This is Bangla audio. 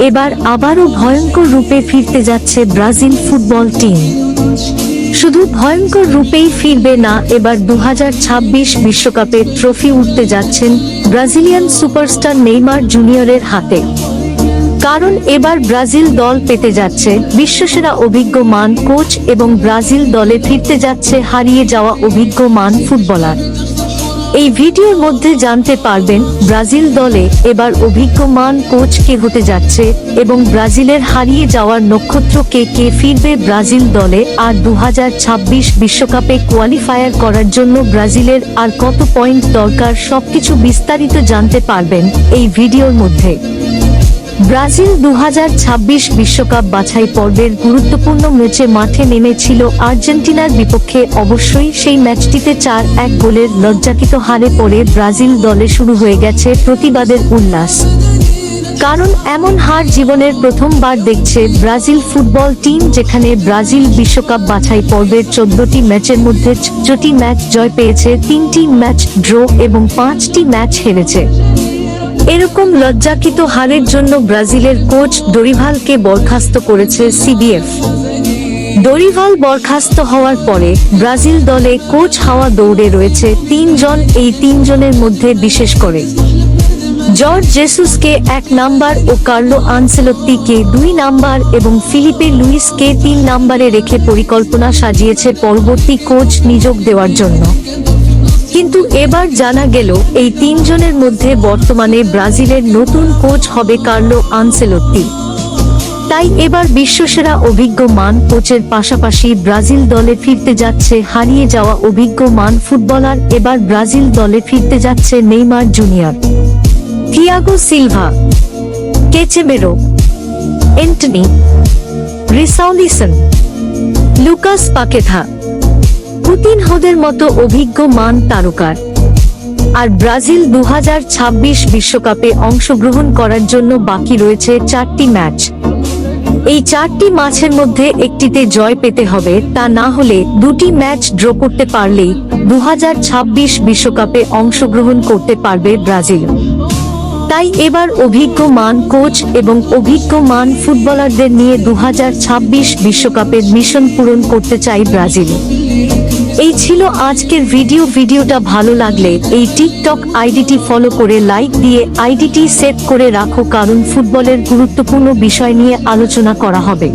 এবার আবারও ভয়ঙ্কর রূপে ফিরতে যাচ্ছে ব্রাজিল ফুটবল টিম। শুধু ভয়ঙ্কর রূপেই ফিরবে না, এবার 2026 বিশ্বকাপের ট্রফি উঠতে যাচ্ছেন ব্রাজিলিয়ান সুপারস্টার নেইমার জুনিয়রের হাতে। কারণ এবার ব্রাজিল দল পেতে যাচ্ছে বিশ্বসেরা অভিজ্ঞ মান কোচ এবং ব্রাজিল দলে ফিরতে যাচ্ছে হারিয়ে যাওয়া অভিজ্ঞ মান ফুটবলার। এই ভিডিওর মধ্যে জানতে পারবেন ব্রাজিল দলে এবার অভিজ্ঞ মান কোচ কে হতে যাচ্ছে এবং ব্রাজিলের হারিয়ে যাওয়ার নক্ষত্র কে ফিরবে ব্রাজিল দলে, আর 2026 বিশ্বকাপে কোয়ালিফায়ার করার জন্য ব্রাজিলের আর কত পয়েন্ট দরকার, সবকিছু বিস্তারিত জানতে পারবেন এই ভিডিওর মধ্যে। ব্রাজিল 2026 বিশ্বকাপ বাছাই পর্বের গুরুত্বপূর্ণ ম্যাচে মাঠে নেমেছিল আর্জেন্টিনার বিপক্ষে। অবশ্যই সেই ম্যাচটিতে 4-1 গোলের লজ্জাকিত হারে পড়ে ব্রাজিল দলে শুরু হয়ে গেছে প্রতিবাদের উল্লাস। কারণ এমন হার জীবনের প্রথমবার দেখছে ব্রাজিল ফুটবল টিম, যেখানে ব্রাজিল বিশ্বকাপ বাছাই পর্বের 14টি ম্যাচের মধ্যে 6টি ম্যাচ জয় পেয়েছে, 3টি ম্যাচ ড্র এবং 5টি ম্যাচ হেরেছে। এরকম লজ্জাকিত হারের জন্য ব্রাজিলের কোচ ডোরিভালকে বরখাস্ত করেছে সিবিএফ। ডোরিভাল বরখাস্ত হওয়ার পরে ব্রাজিল দলে কোচ হওয়া দৌড়ে রয়েছে 3 জন। এই 3 জনের মধ্যে বিশেষ করে জর্জ জেসুসকে 1 নাম্বার ও কার্লো আনসেলোত্তিকে 2 নাম্বার এবং ফিলিপে লুইসকে 3 নাম্বারে রেখে পরিকল্পনা সাজিয়েছে পরবর্তী কোচ নিয়োগ দেওয়ার জন্য। কিন্তু এবার জানা গেল এই 3 জনের মধ্যে বর্তমানে ব্রাজিলের নতুন কোচ হবে কার্লো আনসেলোত্তি। তাই এবার বিশ্বসেরা অভিজ্ঞ মান কোচের পাশাপাশি ব্রাজিল দলে ফিরতে যাচ্ছে হারিয়ে যাওয়া অভিজ্ঞ মান ফুটবলার। এবার ব্রাজিল দলে ফিরতে যাচ্ছে Neymar Junior, Thiago Silva, Casemiro, Antony, Richarlison, Lucas Paqueta, কুতিনহোদের মতো অভিজ্ঞ মান তারকার। আর ব্রাজিল 2026 বিশ্বকাপে অংশগ্রহণ করার জন্য বাকি রয়েছে 4টি ম্যাচ। এই 4টি ম্যাচের মধ্যে একটিতে জয় পেতে হবে, তা না হলে 2টি ম্যাচ ড্র করতে পারলেই 2026 বিশ্বকাপে অংশগ্রহণ করতে পারবে ব্রাজিল। তাই এবার অভিজ্ঞ মান কোচ এবং অভিজ্ঞ মান ফুটবলারদের নিয়ে 2026 বিশ্বকাপের মিশন পূরণ করতে চাই ব্রাজিল। এই ছিল আজকের ভিডিওটা ভালো লাগলে এই টিকটক আইডিটি ফলো করে লাইক দিয়ে আইডিটি সেভ করে রাখো, কারণ ফুটবলের গুরুত্বপূর্ণ বিষয় নিয়ে আলোচনা করা হবে।